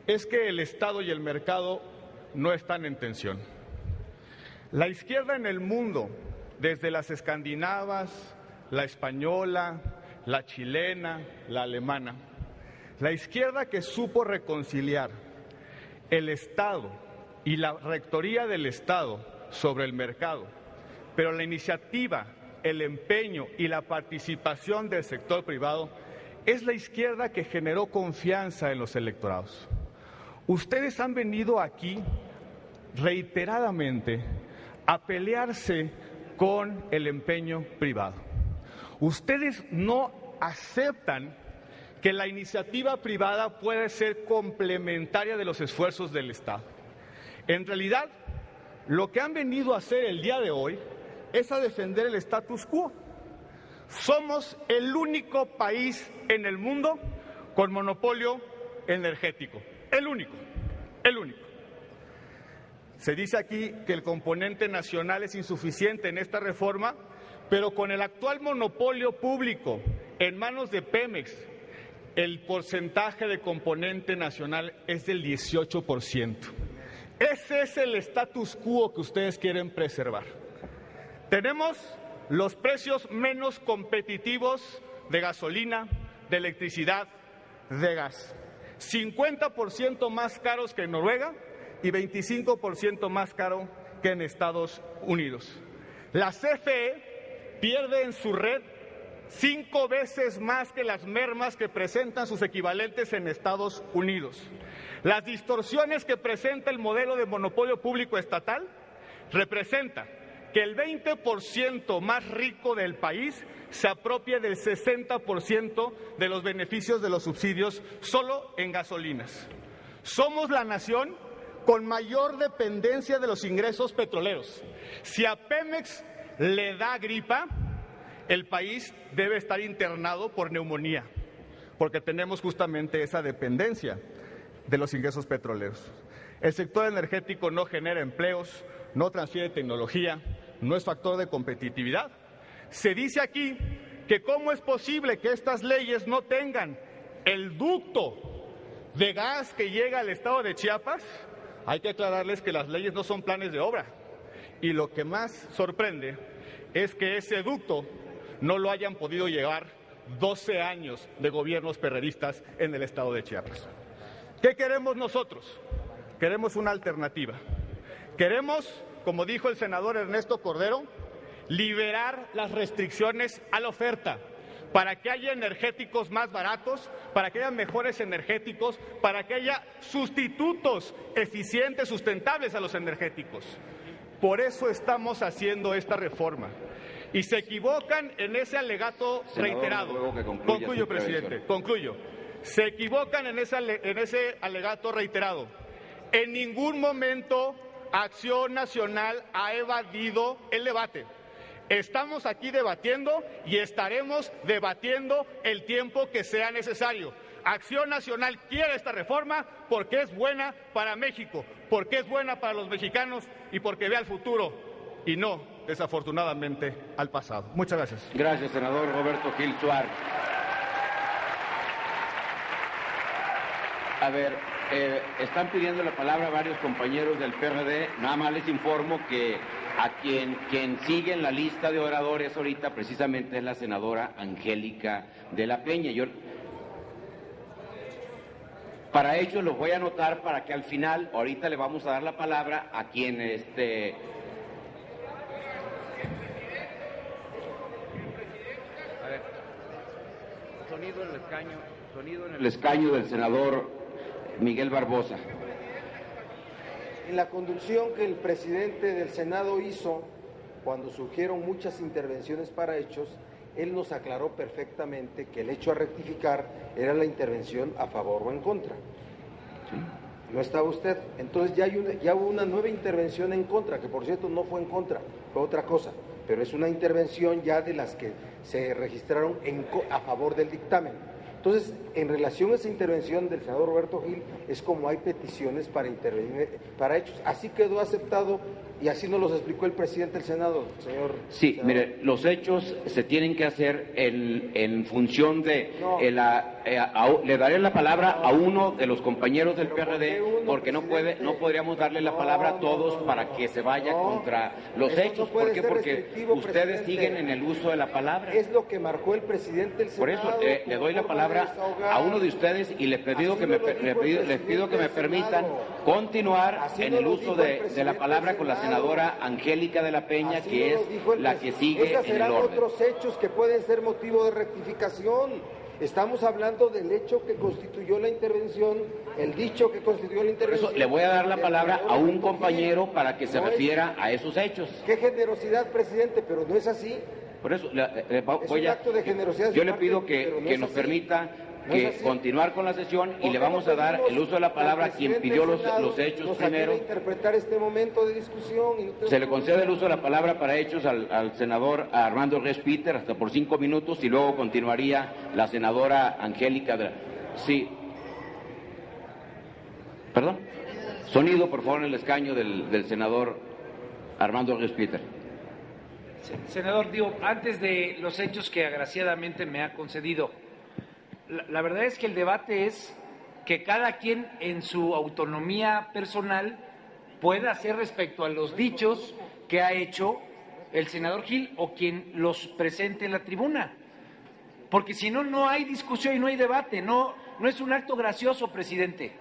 es que el Estado y el mercado no están en tensión. La izquierda en el mundo, desde las escandinavas, la española, la chilena, la alemana. La izquierda que supo reconciliar el Estado y la rectoría del Estado sobre el mercado, pero la iniciativa, el empeño y la participación del sector privado, es la izquierda que generó confianza en los electorados. Ustedes han venido aquí reiteradamente a pelearse con el empeño privado. Ustedes no aceptan que la iniciativa privada puede ser complementaria de los esfuerzos del Estado. En realidad, lo que han venido a hacer el día de hoy es a defender el status quo. Somos el único país en el mundo con monopolio energético. El único. Se dice aquí que el componente nacional es insuficiente en esta reforma, pero con el actual monopolio público en manos de Pemex, el porcentaje de componente nacional es del 18%. Ese es el status quo que ustedes quieren preservar. Tenemos los precios menos competitivos de gasolina, de electricidad, de gas. 50% más caros que en Noruega y 25% más caro que en Estados Unidos. La CFE pierde en su red 5 veces más que las mermas que presentan sus equivalentes en Estados Unidos. Las distorsiones que presenta el modelo de monopolio público estatal representa que el 20% más rico del país se apropie del 60% de los beneficios de los subsidios solo en gasolinas. Somos la nación con mayor dependencia de los ingresos petroleros. Si a Pemex le da gripa, el país debe estar internado por neumonía, porque tenemos justamente esa dependencia de los ingresos petroleros. El sector energético no genera empleos, no transfiere tecnología, no es factor de competitividad. Se dice aquí que cómo es posible que estas leyes no tengan el ducto de gas que llega al estado de Chiapas. Hay que aclararles que las leyes no son planes de obra, y lo que más sorprende es que ese ducto no lo hayan podido llevar 12 años de gobiernos perredistas en el estado de Chiapas. ¿Qué queremos nosotros? Queremos una alternativa. Queremos, como dijo el senador Ernesto Cordero, liberar las restricciones a la oferta para que haya energéticos más baratos, para que haya mejores energéticos, para que haya sustitutos eficientes, sustentables a los energéticos. Por eso estamos haciendo esta reforma. Y se equivocan en ese alegato reiterado. Concluyo, presidente, concluyo. Se equivocan en ese alegato reiterado. En ningún momento Acción Nacional ha evadido el debate. Estamos aquí debatiendo y estaremos debatiendo el tiempo que sea necesario. Acción Nacional quiere esta reforma porque es buena para México, porque es buena para los mexicanos y porque ve al futuro y no, desafortunadamente, al pasado. Muchas gracias. Gracias, senador Roberto Gil Suar. A ver, están pidiendo la palabra varios compañeros del PRD. Nada más les informo que a quien sigue en la lista de oradores ahorita precisamente es la senadora Angélica de la Peña. Para ello los voy a anotar para que al final, ahorita le vamos a dar la palabra a quien A ver, sonido en el escaño del senador Miguel Barbosa. En la conducción que el presidente del Senado hizo, cuando surgieron muchas intervenciones para hechos, él nos aclaró perfectamente que el hecho a rectificar era la intervención a favor o en contra. ¿Sí? No estaba usted. Entonces ya hubo una nueva intervención en contra, que por cierto no fue en contra, fue otra cosa, pero es una intervención ya de las que se registraron a favor del dictamen. Entonces, en relación a esa intervención del senador Roberto Gil, es como hay peticiones para intervenir para hechos. Así quedó aceptado Y así nos los explicó el presidente del Senado, señor. Sí, senador. mire, los hechos se tienen que hacer en función de... No. le daré la palabra a uno de los compañeros del Pero ¿por qué PRD, uno, porque no podríamos darle la palabra a todos para que se vaya contra los Eso hechos. no puede ¿Por qué? ser Porque restrictivo, ustedes presidente. siguen en el uso de la palabra. Es lo que marcó el presidente del Por Senado. eso le doy la palabra a uno de ustedes y les pido que me permitan continuar en el uso de la palabra con la senadora Angélica de la Peña, Así que nos es lo dijo el la que sigue Esos en el serán orden. otros hechos que pueden ser motivo de rectificación. Estamos hablando del hecho que constituyó la intervención, el dicho que constituyó la Por intervención. eso le voy a dar la del palabra senador a un Roberto compañero Gil. para que se No es- refiera a esos hechos. Qué generosidad, presidente, pero no es así. Por eso Es un acto de generosidad de yo su le parte, pido pero no que es nos así. permita No es que así. continuar con la sesión y ¿Por le qué vamos no a dar pedimos el uso de la palabra al a quien presidente pidió del Senado los hechos nos ayude primero. a interpretar este momento de discusión? Y no tenemos Se le concede el problema. uso de la palabra para hechos al senador Armando Res Peter hasta por 5 minutos y luego continuaría la senadora Angélica. Sí. ¿Perdón? Sonido, por favor, en el escaño del senador Armando Res Peter. Senador, digo, antes de los hechos que agraciadamente me ha concedido, la verdad es que el debate es que cada quien en su autonomía personal pueda hacer respecto a los dichos que ha hecho el senador Gil o quien los presente en la tribuna. Porque si no, no hay discusión y no hay debate, no es un acto gracioso, presidente.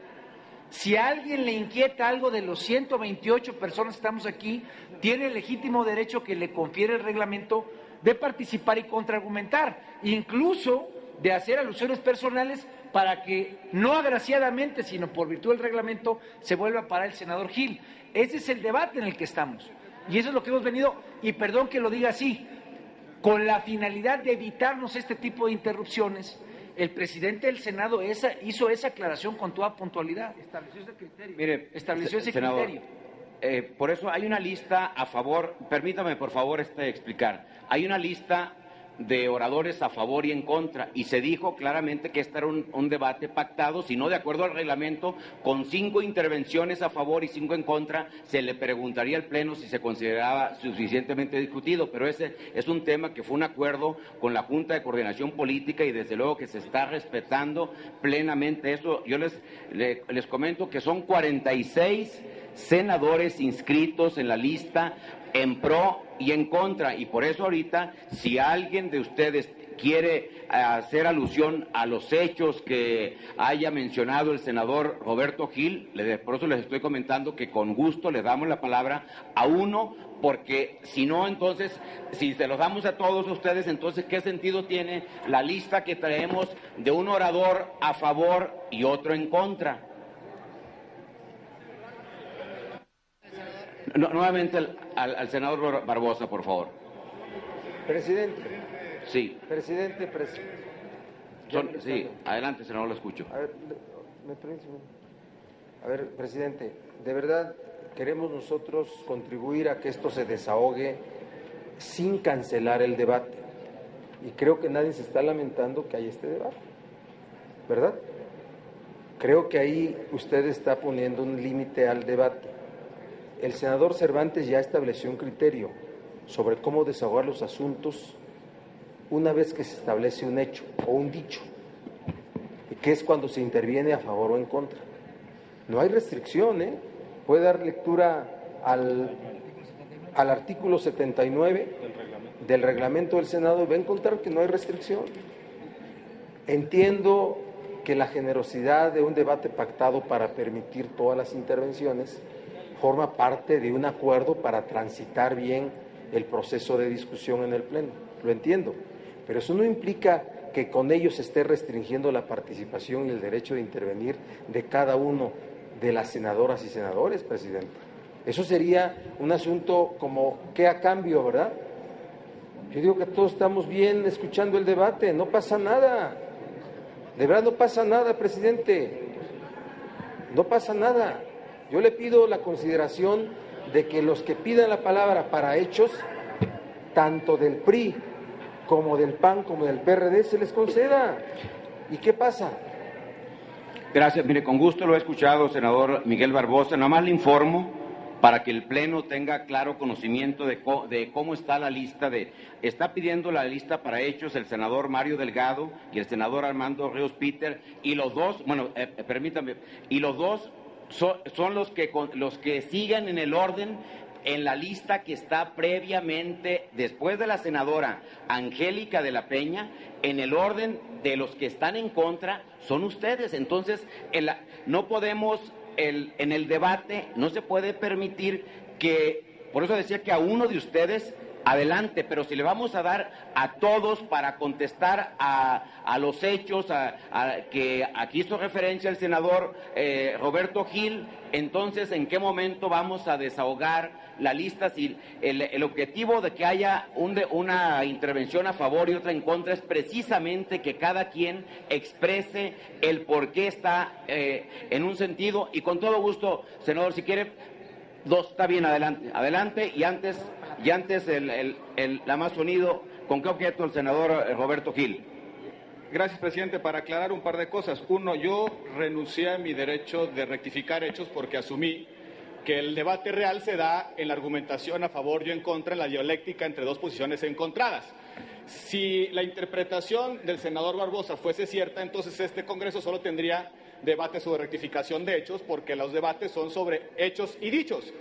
Si a alguien le inquieta algo de los 128 personas que estamos aquí, tiene el legítimo derecho que le confiere el reglamento de participar y contraargumentar, incluso de hacer alusiones personales para que no agraciadamente, sino por virtud del reglamento, se vuelva a parar el senador Gil. Ese es el debate en el que estamos. Y eso es lo que hemos venido, y perdón que lo diga así, con la finalidad de evitarnos este tipo de interrupciones. El presidente del Senado hizo esa aclaración con toda puntualidad. Estableció ese criterio. Mire, estableció ese senador, criterio. Por eso hay una lista a favor, permítame por favor explicar, hay una lista de oradores a favor y en contra, y se dijo claramente que este era un debate pactado, si no de acuerdo al reglamento, con 5 intervenciones a favor y 5 en contra, se le preguntaría al Pleno si se consideraba suficientemente discutido, pero ese es un tema que fue un acuerdo con la Junta de Coordinación Política y desde luego que se está respetando plenamente eso. Yo les comento que son 46 senadores inscritos en la lista en pro y en contra, y por eso ahorita, si alguien de ustedes quiere hacer alusión a los hechos que haya mencionado el senador Roberto Gil, por eso les estoy comentando que con gusto le damos la palabra a uno, porque si no, entonces, si se los damos a todos ustedes, entonces, ¿qué sentido tiene la lista que traemos de un orador a favor y otro en contra? Nuevamente al senador Barbosa, por favor. Presidente. Sí. Presidente. Sí, adelante, senador, lo escucho. A ver, ¿me permite? A ver, presidente, de verdad queremos nosotros contribuir a que esto se desahogue sin cancelar el debate. Y creo que nadie se está lamentando que haya este debate, ¿verdad? Creo que ahí usted está poniendo un límite al debate. El senador Cervantes ya estableció un criterio sobre cómo desahogar los asuntos una vez que se establece un hecho o un dicho, que es cuando se interviene a favor o en contra. No hay restricción, ¿eh? Puede dar lectura al artículo 79 del reglamento del Senado y va a encontrar que no hay restricción. Entiendo que la generosidad de un debate pactado para permitir todas las intervenciones forma parte de un acuerdo para transitar bien el proceso de discusión en el Pleno. Lo entiendo, pero eso no implica que con ello se esté restringiendo la participación y el derecho de intervenir de cada uno de las senadoras y senadores, presidente. Eso sería un asunto como ¿qué a cambio, verdad? Yo digo que todos estamos bien escuchando el debate, no pasa nada. De verdad no pasa nada, presidente. No pasa nada. Yo le pido la consideración de que los que pidan la palabra para hechos, tanto del PRI como del PAN como del PRD, se les conceda. ¿Y qué pasa? Gracias. Mire, con gusto lo he escuchado, senador Miguel Barbosa. Nada más le informo para que el Pleno tenga claro conocimiento de cómo está la lista. Está pidiendo la lista para hechos el senador Mario Delgado y el senador Armando Ríos Peter, y los dos, permítame, y los dos son los que sigan en el orden, en la lista que está previamente, después de la senadora Angélica de la Peña, en el orden de los que están en contra, son ustedes. Entonces, no podemos, en el debate, no se puede permitir que, por eso decía que a uno de ustedes, adelante, pero si le vamos a dar a todos para contestar a los hechos, que aquí hizo referencia el senador Roberto Gil, entonces, ¿en qué momento vamos a desahogar la lista? Si el objetivo de que haya una intervención a favor y otra en contra es precisamente que cada quien exprese el por qué está en un sentido, y con todo gusto, senador, si quiere, dos, está bien, adelante, y antes la más sonido, ¿con qué objeto el senador Roberto Gil? Gracias, presidente. Para aclarar un par de cosas. Uno, yo renuncié a mi derecho de rectificar hechos porque asumí que el debate real se da en la argumentación a favor y en contra, en la dialéctica entre dos posiciones encontradas. Si la interpretación del senador Barbosa fuese cierta, entonces este Congreso solo tendría debate sobre rectificación de hechos, porque los debates son sobre hechos y dichos.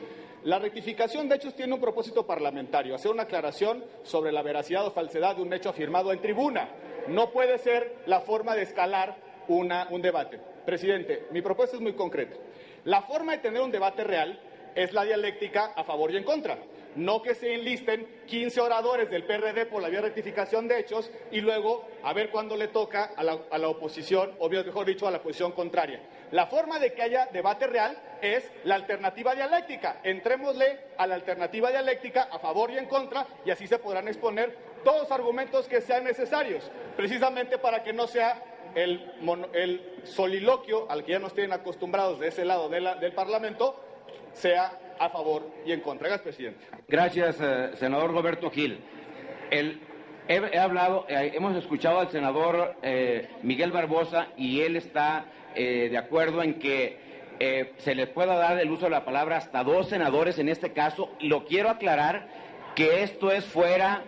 La rectificación de hechos tiene un propósito parlamentario, hacer una aclaración sobre la veracidad o falsedad de un hecho afirmado en tribuna. No puede ser la forma de escalar un debate. Presidente, mi propuesta es muy concreta. La forma de tener un debate real es la dialéctica a favor y en contra. No que se enlisten 15 oradores del PRD por la vía de rectificación de hechos y luego a ver cuándo le toca a la oposición, o mejor dicho, a la posición contraria. La forma de que haya debate real es la alternativa dialéctica. Entrémosle a la alternativa dialéctica a favor y en contra, y así se podrán exponer todos los argumentos que sean necesarios, precisamente para que no sea el soliloquio al que ya nos tienen acostumbrados de ese lado del Parlamento, sea a favor y en contra. Gracias, presidente. Gracias, senador Roberto Gil. Hemos escuchado al senador Miguel Barbosa, y él está de acuerdo en que se les pueda dar el uso de la palabra hasta 2 senadores en este caso, y lo quiero aclarar que esto es fuera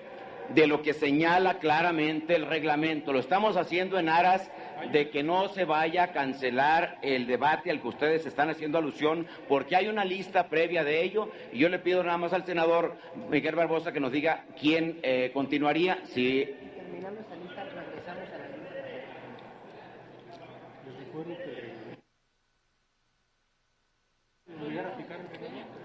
de lo que señala claramente el reglamento. Lo estamos haciendo en aras de que no se vaya a cancelar el debate al que ustedes están haciendo alusión, porque hay una lista previa de ello, y yo le pido nada más al senador Miguel Barbosa que nos diga quién continuaría. Si terminando esta lista, regresamos a la lista.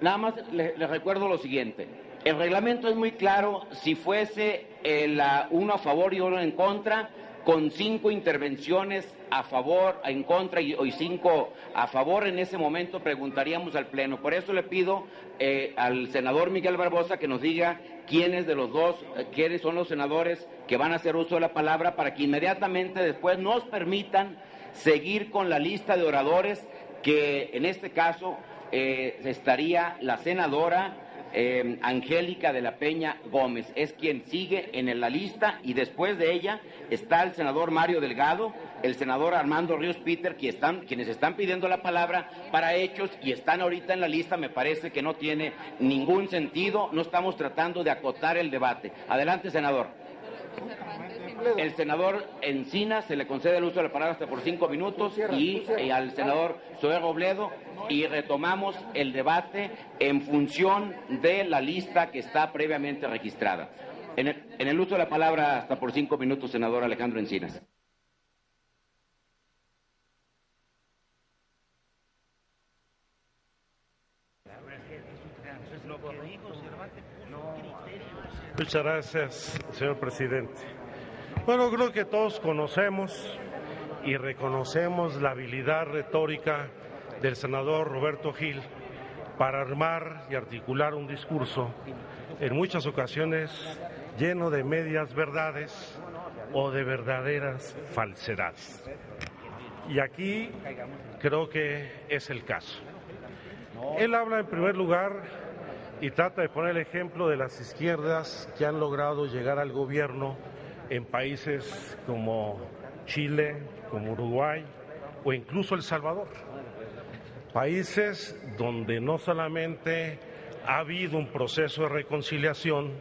Nada más les recuerdo lo siguiente. El reglamento es muy claro. Si fuese uno a favor y uno en contra, con 5 intervenciones a favor, en contra y 5 a favor, en ese momento preguntaríamos al Pleno. Por eso le pido al senador Miguel Barbosa que nos diga quiénes de los dos, quiénes son los senadores que van a hacer uso de la palabra, para que inmediatamente después nos permitan seguir con la lista de oradores, que en este caso estaría la senadora Angélica de la Peña Gómez, es quien sigue en la lista, y después de ella está el senador Mario Delgado, el senador Armando Ríos Peter, quienes están pidiendo la palabra para hechos y están ahorita en la lista. Me parece que no tiene ningún sentido, no estamos tratando de acotar el debate. Adelante, senador. El senador Encinas se le concede el uso de la palabra hasta por 5 minutos, y al senador Zoé Robledo, y retomamos el debate en función de la lista que está previamente registrada. En el uso de la palabra hasta por 5 minutos, senador Alejandro Encinas. Muchas gracias, señor presidente. Bueno, creo que todos conocemos y reconocemos la habilidad retórica del senador Roberto Gil para armar y articular un discurso en muchas ocasiones lleno de medias verdades o de verdaderas falsedades. Y aquí creo que es el caso. Él habla en primer lugar y trata de poner el ejemplo de las izquierdas que han logrado llegar al gobierno en países como Chile, como Uruguay o incluso El Salvador. países donde no solamente ha habido un proceso de reconciliación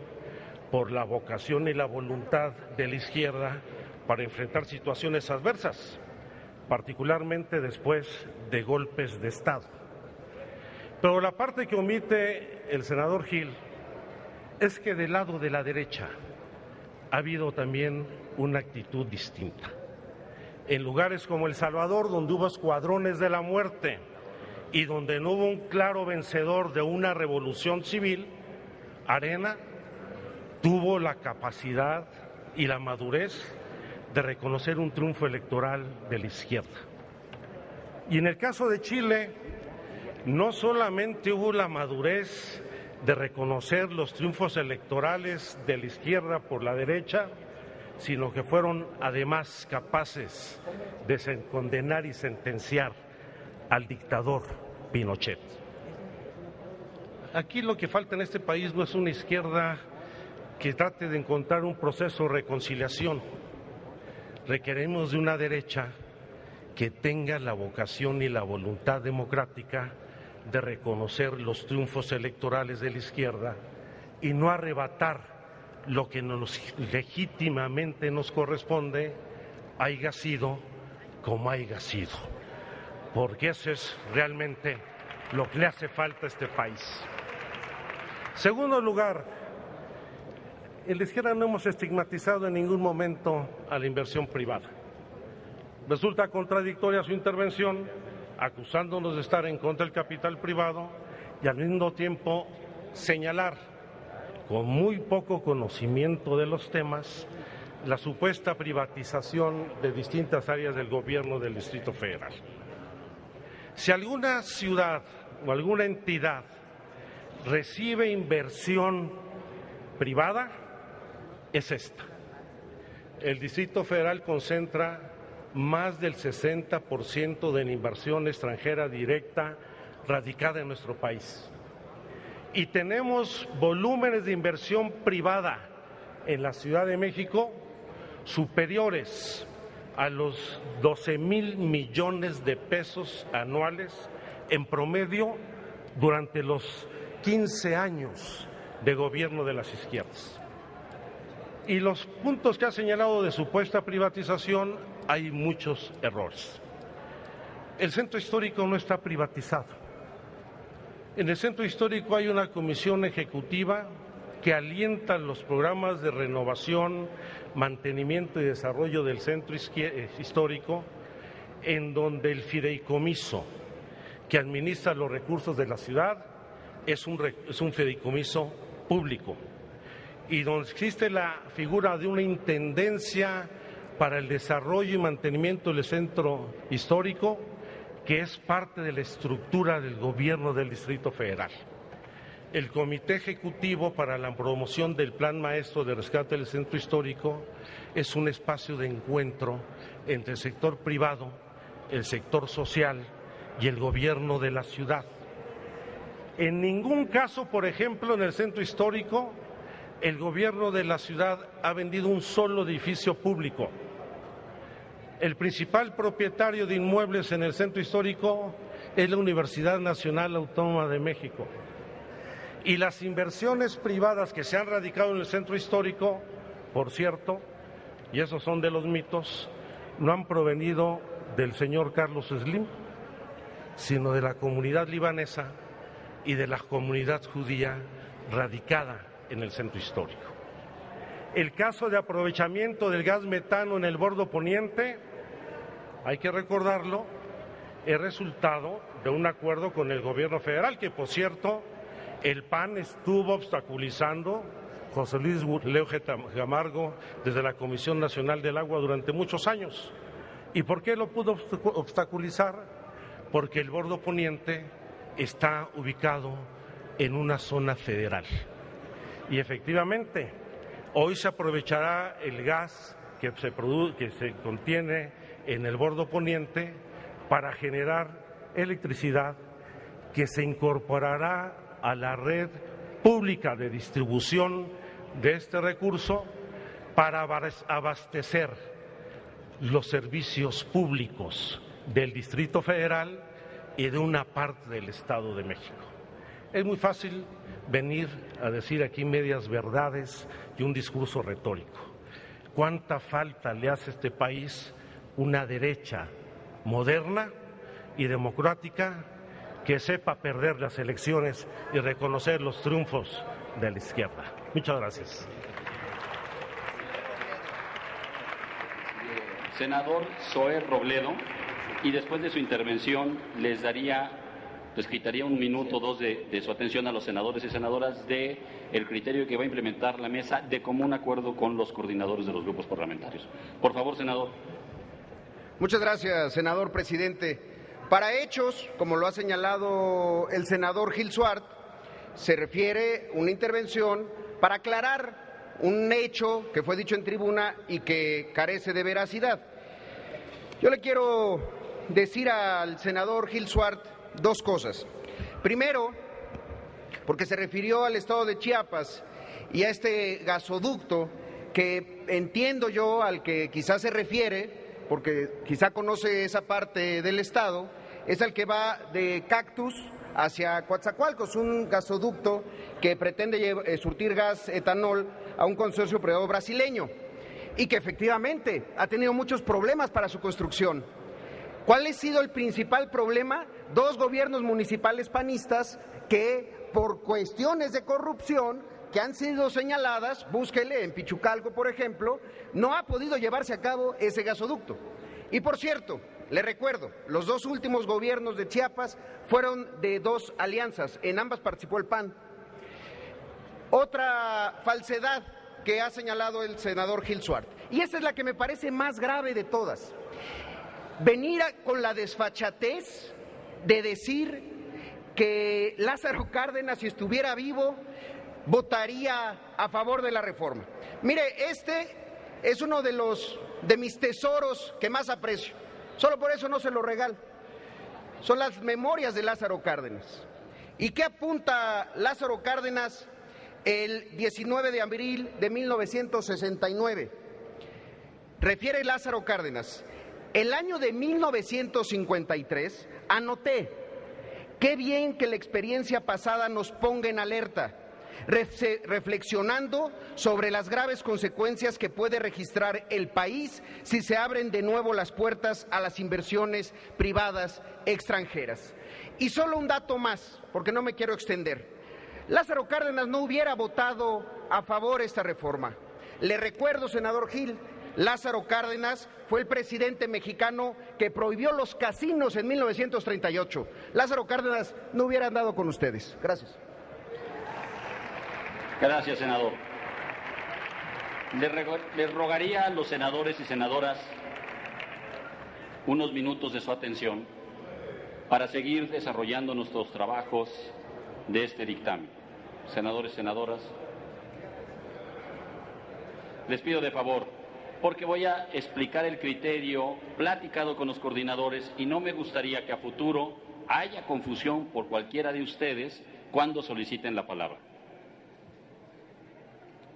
por la vocación y la voluntad de la izquierda para enfrentar situaciones adversas, particularmente después de golpes de Estado. Pero la parte que omite el senador Gil es que del lado de la derecha ha habido también una actitud distinta. En lugares como El Salvador, donde hubo escuadrones de la muerte y donde no hubo un claro vencedor de una revolución civil, Arena tuvo la capacidad y la madurez de reconocer un triunfo electoral de la izquierda. Y en el caso de Chile, no solamente hubo la madurez de reconocer los triunfos electorales de la izquierda por la derecha, sino que fueron además capaces de condenar y sentenciar al dictador Pinochet. Aquí lo que falta en este país no es una izquierda que trate de encontrar un proceso de reconciliación. Requerimos de una derecha que tenga la vocación y la voluntad democrática de reconocer los triunfos electorales de la izquierda y no arrebatar lo que legítimamente nos corresponde, haya sido como haya sido, porque eso es realmente lo que le hace falta a este país. Segundo lugar, en la izquierda no hemos estigmatizado en ningún momento a la inversión privada. Resulta contradictoria su intervención, acusándonos de estar en contra del capital privado y al mismo tiempo señalar, con muy poco conocimiento de los temas, la supuesta privatización de distintas áreas del gobierno del Distrito Federal. Si alguna ciudad o alguna entidad recibe inversión privada, es esta. El Distrito Federal concentra más del 60% de la inversión extranjera directa radicada en nuestro país. Y tenemos volúmenes de inversión privada en la Ciudad de México superiores a los 12,000 millones de pesos anuales en promedio durante los 15 años de gobierno de las izquierdas. Y los puntos que ha señalado de supuesta privatización, hay muchos errores. El centro histórico no está privatizado. En el centro histórico hay una comisión ejecutiva que alienta los programas de renovación, mantenimiento y desarrollo del centro histórico, en donde el fideicomiso que administra los recursos de la ciudad es un fideicomiso público, y donde existe la figura de una intendencia para el desarrollo y mantenimiento del centro histórico, que es parte de la estructura del gobierno del Distrito Federal. El Comité Ejecutivo para la Promoción del Plan Maestro de Rescate del Centro Histórico es un espacio de encuentro entre el sector privado, el sector social y el gobierno de la ciudad. En ningún caso, por ejemplo, en el centro histórico, el gobierno de la ciudad ha vendido un solo edificio público. El principal propietario de inmuebles en el centro histórico es la Universidad Nacional Autónoma de México. Y las inversiones privadas que se han radicado en el centro histórico, por cierto, y esos son de los mitos, no han provenido del señor Carlos Slim, sino de la comunidad libanesa y de la comunidad judía radicada en el centro histórico. El caso de aprovechamiento del gas metano en el bordo poniente, hay que recordarlo, es resultado de un acuerdo con el gobierno federal, que por cierto el PAN estuvo obstaculizando, José Luis Leo Camargo, desde la Comisión Nacional del Agua durante muchos años. ¿Y por qué lo pudo obstaculizar? Porque el bordo poniente está ubicado en una zona federal. Y efectivamente, hoy se aprovechará el gas que se contiene en el bordo poniente para generar electricidad que se incorporará a la red pública de distribución de este recurso para abastecer los servicios públicos del Distrito Federal y de una parte del Estado de México. Es muy fácil venir a decir aquí medias verdades y un discurso retórico. ¿Cuánta falta le hace a este país una derecha moderna y democrática que sepa perder las elecciones y reconocer los triunfos de la izquierda? Muchas gracias. Senador Zoé Robledo, y después de su intervención les quitaría un minuto o dos de su atención a los senadores y senadoras de el criterio que va a implementar la mesa de común acuerdo con los coordinadores de los grupos parlamentarios. Por favor, senador. Muchas gracias, senador presidente. Para hechos, como lo ha señalado el senador Gil Suart, se refiere una intervención para aclarar un hecho que fue dicho en tribuna y que carece de veracidad. Yo le quiero decir al senador Gil Suart dos cosas. Primero, porque se refirió al estado de Chiapas y a este gasoducto que entiendo yo al que quizás se refiere, porque quizá conoce esa parte del estado, es el que va de Cactus hacia Coatzacoalcos, un gasoducto que pretende surtir gas etanol a un consorcio privado brasileño y que efectivamente ha tenido muchos problemas para su construcción. ¿Cuál ha sido el principal problema? Dos gobiernos municipales panistas que, por cuestiones de corrupción que han sido señaladas, búsquele en Pichucalco, por ejemplo, no ha podido llevarse a cabo ese gasoducto. Y por cierto, le recuerdo, los dos últimos gobiernos de Chiapas fueron de dos alianzas, en ambas participó el PAN. Otra falsedad que ha señalado el senador Gil Suart, y esta es la que me parece más grave de todas. Venir con la desfachatez de decir que Lázaro Cárdenas, si estuviera vivo, votaría a favor de la reforma. Mire, este es uno de mis tesoros que más aprecio. Solo por eso no se lo regalo. Son las memorias de Lázaro Cárdenas. ¿Y qué apunta Lázaro Cárdenas el 19 de abril de 1969? Refiere Lázaro Cárdenas: el año de 1953, anoté, qué bien que la experiencia pasada nos ponga en alerta, reflexionando sobre las graves consecuencias que puede registrar el país si se abren de nuevo las puertas a las inversiones privadas extranjeras. Y solo un dato más, porque no me quiero extender. Lázaro Cárdenas no hubiera votado a favor de esta reforma. Le recuerdo, senador Gil, Lázaro Cárdenas fue el presidente mexicano que prohibió los casinos en 1938. Lázaro Cárdenas no hubiera andado con ustedes. Gracias. Gracias, senador. Le rogaría a los senadores y senadoras unos minutos de su atención para seguir desarrollando nuestros trabajos de este dictamen. Senadores, senadoras, les pido de favor, porque voy a explicar el criterio platicado con los coordinadores y no me gustaría que a futuro haya confusión por cualquiera de ustedes cuando soliciten la palabra.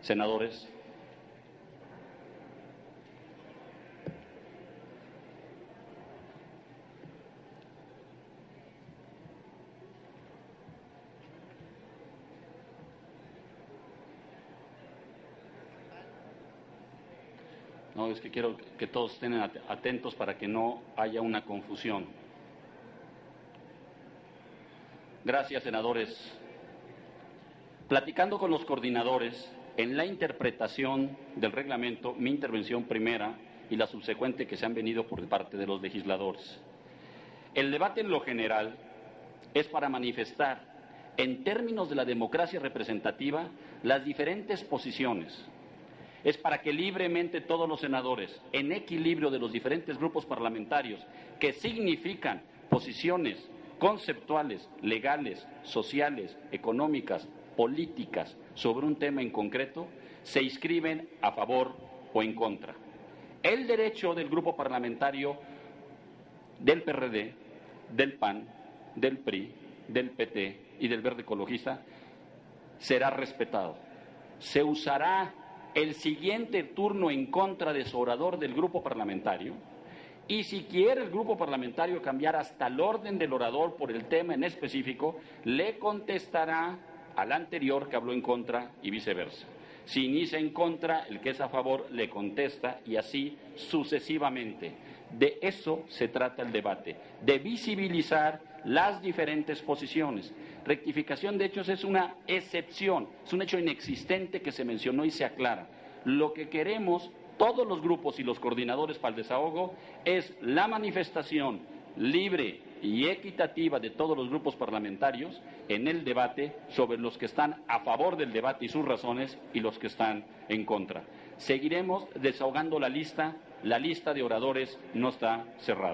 Senadores. No, es que quiero que todos estén atentos para que no haya una confusión. Gracias, senadores. Platicando con los coordinadores, en la interpretación del reglamento, mi intervención primera y la subsecuente que se han venido por parte de los legisladores. El debate en lo general es para manifestar, en términos de la democracia representativa, las diferentes posiciones. Es para que libremente todos los senadores, en equilibrio de los diferentes grupos parlamentarios, que significan posiciones conceptuales, legales, sociales, económicas, políticas, sobre un tema en concreto, se inscriben a favor o en contra. El derecho del grupo parlamentario del PRD, del PAN, del PRI, del PT y del Verde Ecologista será respetado. Se usará el siguiente turno en contra de su orador del grupo parlamentario Y si quiere el grupo parlamentario cambiar hasta el orden del orador por el tema en específico, le contestará al anterior que habló en contra y viceversa. Si inicia en contra, el que es a favor le contesta y así sucesivamente. De eso se trata el debate, de visibilizar las diferentes posiciones. Rectificación de hechos es una excepción, es un hecho inexistente que se mencionó y se aclara. Lo que queremos todos los grupos y los coordinadores para el desahogo es la manifestación libre y equitativa de todos los grupos parlamentarios en el debate sobre los que están a favor del debate y sus razones y los que están en contra. Seguiremos desahogando la lista de oradores no está cerrada.